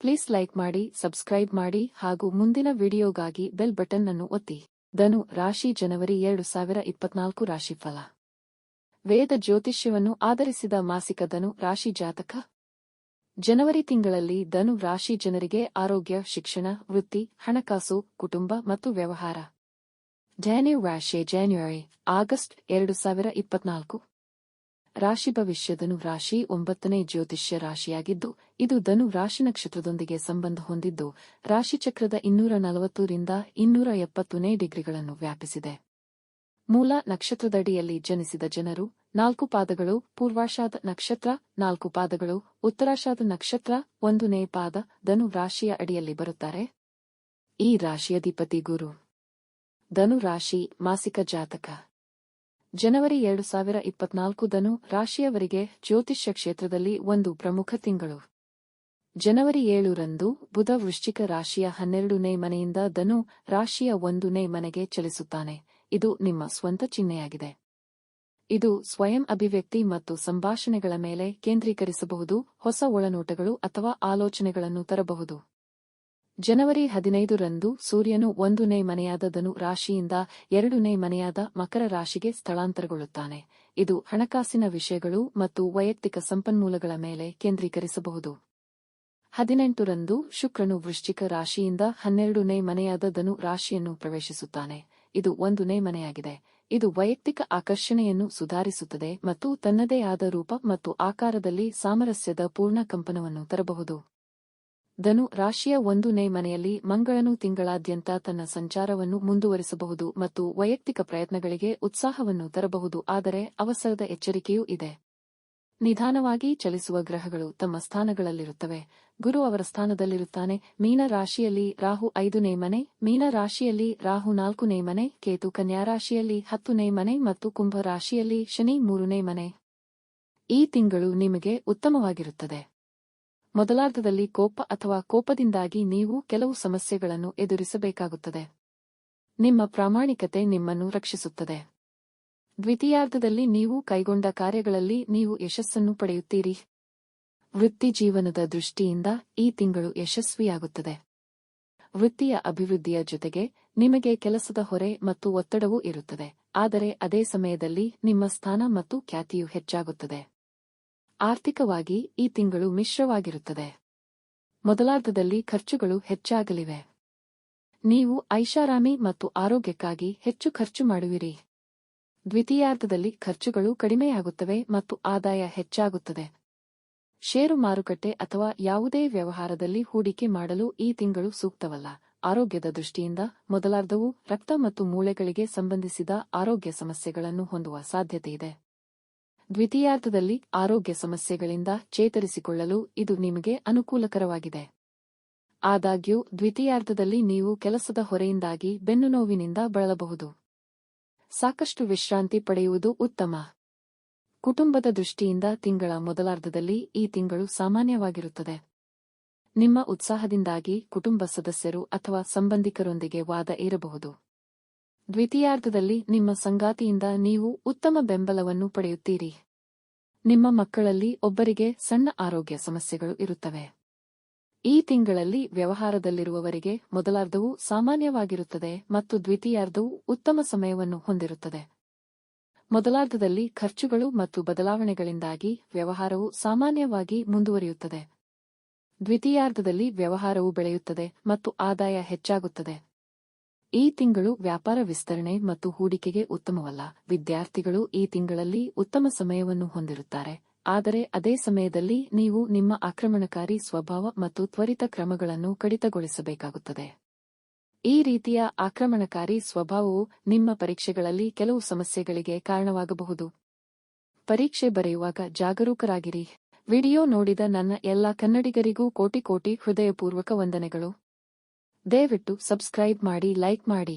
Please like ಮಾಡಿ, subscribe ಮಾಡಿ ಹಾಗೂ ಮುಂದಿನ ವಿಡಿಯೋಗಾಗಿ ಬೆಲ್ ಬಟನ್ ಅನ್ನು ಒತ್ತಿ. ಧನು ರಾಶಿ ಜನವರಿ 2024 ರಾಶಿಫಲ. ವೇದ ಜ್ಯೋತಿಷ್ಯವನ್ನು ಆಧರಿಸಿದ ಮಾಸಿಕ ಧನು ರಾಶಿ ಜಾತಕ. ಜನವರಿ ತಿಂಗಳಲ್ಲಿ ಧನು ರಾಶಿ ಜನರಿಗೆ ಆರೋಗ್ಯ, ಶಿಕ್ಷಣ, ವೃತ್ತಿ, ಹಣಕಾಸು, ಕುಟುಂಬ ಮತ್ತು ವ್ಯವಹಾರ. ಧನು ರಾಶಿ ಜಾನ್ಯುರಿ ಆಗಸ್ಟ್ 2024 ರಾಶಿ ಭವಿಷ್ಯ. ಧನು ರಾಶಿ 9ನೇ ಜ್ಯೋತಿಷ್ಯ ರಾಶಿಯಾಗಿದ್ದು, ಇದು ಧನು ರಾಶಿ ನಕ್ಷತ್ರದೊಂದಿಗೆ ಸಂಬಂಧ ಹೊಂದಿದ್ದು, ರಾಶಿಚಕ್ರದ 240 ರಿಂದ 270ನೇ ಡಿಗ್ರಿಗಳನ್ನು ವ್ಯಾಪಿಸಿದೆ. ಮೂಲ ನಕ್ಷತ್ರದಡಿಯಲ್ಲಿ ಜನಿಸಿದ ಜನರು 4 ಪಾದಗಳು, ಪೂರ್ವಾಷಾಢ ನಕ್ಷತ್ರ 4 ಪಾದಗಳು, ಉತ್ತರಾಷಾಢ ನಕ್ಷತ್ರ 1ನೇ ಪಾದ ಧನು ರಾಶಿಯ ಅಡಿಯಲ್ಲಿ ಬರುತ್ತಾರೆ. ಈ ರಾಶಿಯಧಿಪತಿ ಗುರು. ಧನು ರಾಶಿ ಮಾಸಿಕ ಜಾತಕ. ಜನವರಿ 2024 ಧನು ರಾಶಿಯವರಿಗೆ ಜ್ಯೋತಿಷ್ಯ ಕ್ಷೇತ್ರದಲ್ಲಿ ಒಂದು ಪ್ರಮುಖ ತಿಂಗಳು. ಜನವರಿ 7ರಂದು ಬುಧ ವೃಶ್ಚಿಕ ರಾಶಿಯ 12ನೇ ಮನೆಯಿಂದ ಧನು ರಾಶಿಯ 1ನೇ ಮನೆಗೆ ಚಲಿಸುತ್ತಾನೆ. ಇದು ನಿಮ್ಮ ಸ್ವಂತ ಚಿಹ್ನೆಯಾಗಿದೆ. ಇದು ಸ್ವಯಂ ಅಭಿವ್ಯಕ್ತಿ ಮತ್ತು ಸಂಭಾಷಣೆಗಳ ಮೇಲೆ ಕೇಂದ್ರೀಕರಿಸಬಹುದು, ಹೊಸ ಒಳನೋಟಗಳು ಅಥವಾ ಆಲೋಚನೆಗಳನ್ನು ತರಬಹುದು. ಜನವರಿ 15ರಂದು ಸೂರ್ಯನು 1ನೇ ಮನೆಯಾದ ಧನು ರಾಶಿಯಿಂದ 2ನೇ ಮನೆಯಾದ ಮಕರ ರಾಶಿಗೆ ಸ್ಥಳಾಂತರಗೊಳ್ಳುತ್ತಾನೆ. ಇದು ಹಣಕಾಸಿನ ವಿಷಯಗಳು ಮತ್ತು ವೈಯಕ್ತಿಕ ಸಂಪನ್ಮೂಲಗಳ ಮೇಲೆ ಕೇಂದ್ರೀಕರಿಸಬಹುದು. 18ರಂದು ಶುಕ್ರನು ವೃಶ್ಚಿಕ ರಾಶಿಯಿಂದ 12ನೇ ಮನೆಯಾದ ಧನು ರಾಶಿಯನ್ನು ಪ್ರವೇಶಿಸುತ್ತಾನೆ. ಇದು 1ನೇ ಮನೆಯಾಗಿದೆ. ಇದು ವೈಯಕ್ತಿಕ ಆಕರ್ಷಣೆಯನ್ನು ಸುಧಾರಿಸುತ್ತದೆ ಮತ್ತು ತನ್ನದೇ ಆದ ರೂಪ ಮತ್ತು ಆಕಾರದಲ್ಲಿ ಸಾಮರಸ್ಯದ ಪೂರ್ಣ ಕಂಪನವನ್ನು ತರಬಹುದು. ಧನು ರಾಶಿಯ 1ನೇ ಮನೆಯಲ್ಲಿ ಮಂಗಳನು ತಿಂಗಳಾದ್ಯಂತ ತನ್ನ ಸಂಚಾರವನ್ನು ಮುಂದುವರಿಸಬಹುದು ಮತ್ತು ವೈಯಕ್ತಿಕ ಪ್ರಯತ್ನಗಳಿಗೆ ಉತ್ಸಾಹವನ್ನು ತರಬಹುದು, ಆದರೆ ಅವಸರದ ಎಚ್ಚರಿಕೆಯೂ ಇದೆ. ನಿಧಾನವಾಗಿ ಚಲಿಸುವ ಗ್ರಹಗಳು ತಮ್ಮ ಸ್ಥಾನಗಳಲ್ಲಿರುತ್ತವೆ. ಗುರು ಅವರ ಸ್ಥಾನದಲ್ಲಿರುತ್ತಾನೆ. ಮೀನ ರಾಶಿಯಲ್ಲಿ ರಾಹು 5ನೇ ಮನೆ, ಮೀನ ರಾಶಿಯಲ್ಲಿ ರಾಹು 4ನೇ ಮನೆ, ಕೇತು ಕನ್ಯಾ ರಾಶಿಯಲ್ಲಿ 10ನೇ ಮನೆ ಮತ್ತು ಕುಂಭ ರಾಶಿಯಲ್ಲಿ ಶನಿ 3ನೇ ಮನೆ. ಈ ತಿಂಗಳು ನಿಮಗೆ ಉತ್ತಮವಾಗಿರುತ್ತದೆ. ಮೊದಲಾರ್ಧದಲ್ಲಿ ಕೋಪ ಅಥವಾ ಕೋಪದಿಂದಾಗಿ ನೀವು ಕೆಲವು ಸಮಸ್ಯೆಗಳನ್ನು ಎದುರಿಸಬೇಕಾಗುತ್ತದೆ. ನಿಮ್ಮ ಪ್ರಾಮಾಣಿಕತೆ ನಿಮ್ಮನ್ನು ರಕ್ಷಿಸುತ್ತದೆ. ದ್ವಿತೀಯಾರ್ಧದಲ್ಲಿ ನೀವು ಕೈಗೊಂಡ ಕಾರ್ಯಗಳಲ್ಲಿ ನೀವು ಯಶಸ್ಸನ್ನು ಪಡೆಯುತ್ತೀರಿ. ವೃತ್ತಿ ಜೀವನದ ದೃಷ್ಟಿಯಿಂದ ಈ ತಿಂಗಳು ಯಶಸ್ವಿಯಾಗುತ್ತದೆ. ವೃತ್ತಿಯ ಅಭಿವೃದ್ಧಿಯ ಜೊತೆಗೆ ನಿಮಗೆ ಕೆಲಸದ ಹೊರೆ ಮತ್ತು ಒತ್ತಡವೂ ಇರುತ್ತದೆ, ಆದರೆ ಅದೇ ಸಮಯದಲ್ಲಿ ನಿಮ್ಮ ಸ್ಥಾನ ಮತ್ತು ಖ್ಯಾತಿಯು ಹೆಚ್ಚಾಗುತ್ತದೆ. ಆರ್ಥಿಕವಾಗಿ ಈ ತಿಂಗಳು ಮಿಶ್ರವಾಗಿರುತ್ತದೆ. ಮೊದಲಾರ್ಧದಲ್ಲಿ ಖರ್ಚುಗಳು ಹೆಚ್ಚಾಗಲಿವೆ. ನೀವು ಐಷಾರಾಮಿ ಮತ್ತು ಆರೋಗ್ಯಕ್ಕಾಗಿ ಹೆಚ್ಚು ಖರ್ಚು ಮಾಡುವಿರಿ. ದ್ವಿತೀಯಾರ್ಧದಲ್ಲಿ ಖರ್ಚುಗಳು ಕಡಿಮೆಯಾಗುತ್ತವೆ ಮತ್ತು ಆದಾಯ ಹೆಚ್ಚಾಗುತ್ತದೆ. ಷೇರು ಮಾರುಕಟ್ಟೆ ಅಥವಾ ಯಾವುದೇ ವ್ಯವಹಾರದಲ್ಲಿ ಹೂಡಿಕೆ ಮಾಡಲು ಈ ತಿಂಗಳು ಸೂಕ್ತವಲ್ಲ. ಆರೋಗ್ಯದ ದೃಷ್ಟಿಯಿಂದ ಮೊದಲಾರ್ಧವು ರಕ್ತ ಮತ್ತು ಮೂಳೆಗಳಿಗೆ ಸಂಬಂಧಿಸಿದ ಆರೋಗ್ಯ ಸಮಸ್ಯೆಗಳನ್ನು ಹೊಂದುವ ಸಾಧ್ಯತೆಯಿದೆ. ದ್ವಿತೀಯಾರ್ಧದಲ್ಲಿ ಆರೋಗ್ಯ ಸಮಸ್ಯೆಗಳಿಂದ ಚೇತರಿಸಿಕೊಳ್ಳಲು ಇದು ನಿಮಗೆ ಅನುಕೂಲಕರವಾಗಿದೆ. ಆದಾಗ್ಯೂ ದ್ವಿತೀಯಾರ್ಧದಲ್ಲಿ ನೀವು ಕೆಲಸದ ಹೊರೆಯಿಂದಾಗಿ ಬೆನ್ನುನೋವಿನಿಂದ ಬಳಲಬಹುದು. ಸಾಕಷ್ಟು ವಿಶ್ರಾಂತಿ ಪಡೆಯುವುದು ಉತ್ತಮ. ಕುಟುಂಬದ ದೃಷ್ಟಿಯಿಂದ ತಿಂಗಳ ಮೊದಲಾರ್ಧದಲ್ಲಿ ಈ ತಿಂಗಳು ಸಾಮಾನ್ಯವಾಗಿರುತ್ತದೆ. ನಿಮ್ಮ ಉತ್ಸಾಹದಿಂದಾಗಿ ಕುಟುಂಬ ಸದಸ್ಯರು ಅಥವಾ ಸಂಬಂಧಿಕರೊಂದಿಗೆ ವಾದ ಇರಬಹುದು. ದ್ವಿತೀಯಾರ್ಧದಲ್ಲಿ ನಿಮ್ಮ ಸಂಗಾತಿಯಿಂದ ನೀವು ಉತ್ತಮ ಬೆಂಬಲವನ್ನು ಪಡೆಯುತ್ತೀರಿ. ನಿಮ್ಮ ಮಕ್ಕಳಲ್ಲಿ ಒಬ್ಬರಿಗೆ ಸಣ್ಣ ಆರೋಗ್ಯ ಸಮಸ್ಯೆಗಳು ಇರುತ್ತವೆ. ಈ ತಿಂಗಳಲ್ಲಿ ವ್ಯವಹಾರದಲ್ಲಿರುವವರಿಗೆ ಮೊದಲಾರ್ಧವು ಸಾಮಾನ್ಯವಾಗಿರುತ್ತದೆ ಮತ್ತು ದ್ವಿತೀಯಾರ್ಧವು ಉತ್ತಮ ಸಮಯವನ್ನು ಹೊಂದಿರುತ್ತದೆ. ಮೊದಲಾರ್ಧದಲ್ಲಿ ಖರ್ಚುಗಳು ಮತ್ತು ಬದಲಾವಣೆಗಳಿಂದಾಗಿ ವ್ಯವಹಾರವು ಸಾಮಾನ್ಯವಾಗಿ ಮುಂದುವರಿಯುತ್ತದೆ. ದ್ವಿತೀಯಾರ್ಧದಲ್ಲಿ ವ್ಯವಹಾರವು ಬೆಳೆಯುತ್ತದೆ ಮತ್ತು ಆದಾಯ ಹೆಚ್ಚಾಗುತ್ತದೆ. ಈ ತಿಂಗಳು ವ್ಯಾಪಾರ ವಿಸ್ತರಣೆ ಮತ್ತು ಹೂಡಿಕೆಗೆ ಉತ್ತಮವಲ್ಲ. ವಿದ್ಯಾರ್ಥಿಗಳು ಈ ತಿಂಗಳಲ್ಲಿ ಉತ್ತಮ ಸಮಯವನ್ನು ಹೊಂದಿರುತ್ತಾರೆ, ಆದರೆ ಅದೇ ಸಮಯದಲ್ಲಿ ನೀವು ನಿಮ್ಮ ಆಕ್ರಮಣಕಾರಿ ಸ್ವಭಾವ ಮತ್ತು ತ್ವರಿತ ಕ್ರಮಗಳನ್ನು ಕಡಿತಗೊಳಿಸಬೇಕಾಗುತ್ತದೆ. ಈ ರೀತಿಯ ಆಕ್ರಮಣಕಾರಿ ಸ್ವಭಾವವು ನಿಮ್ಮ ಪರೀಕ್ಷೆಗಳಲ್ಲಿ ಕೆಲವು ಸಮಸ್ಯೆಗಳಿಗೆ ಕಾರಣವಾಗಬಹುದು. ಪರೀಕ್ಷೆ ಬರೆಯುವಾಗ ಜಾಗರೂಕರಾಗಿರಿ. ವಿಡಿಯೋ ನೋಡಿದ ನನ್ನ ಎಲ್ಲ ಕನ್ನಡಿಗರಿಗೂ ಕೋಟಿ ಹೃದಯಪೂರ್ವಕ ವಂದನೆಗಳು. ದಯವಿಟ್ಟು ಸಬ್ಸ್ಕ್ರೈಬ್ ಮಾಡಿ, ಲೈಕ್ ಮಾಡಿ.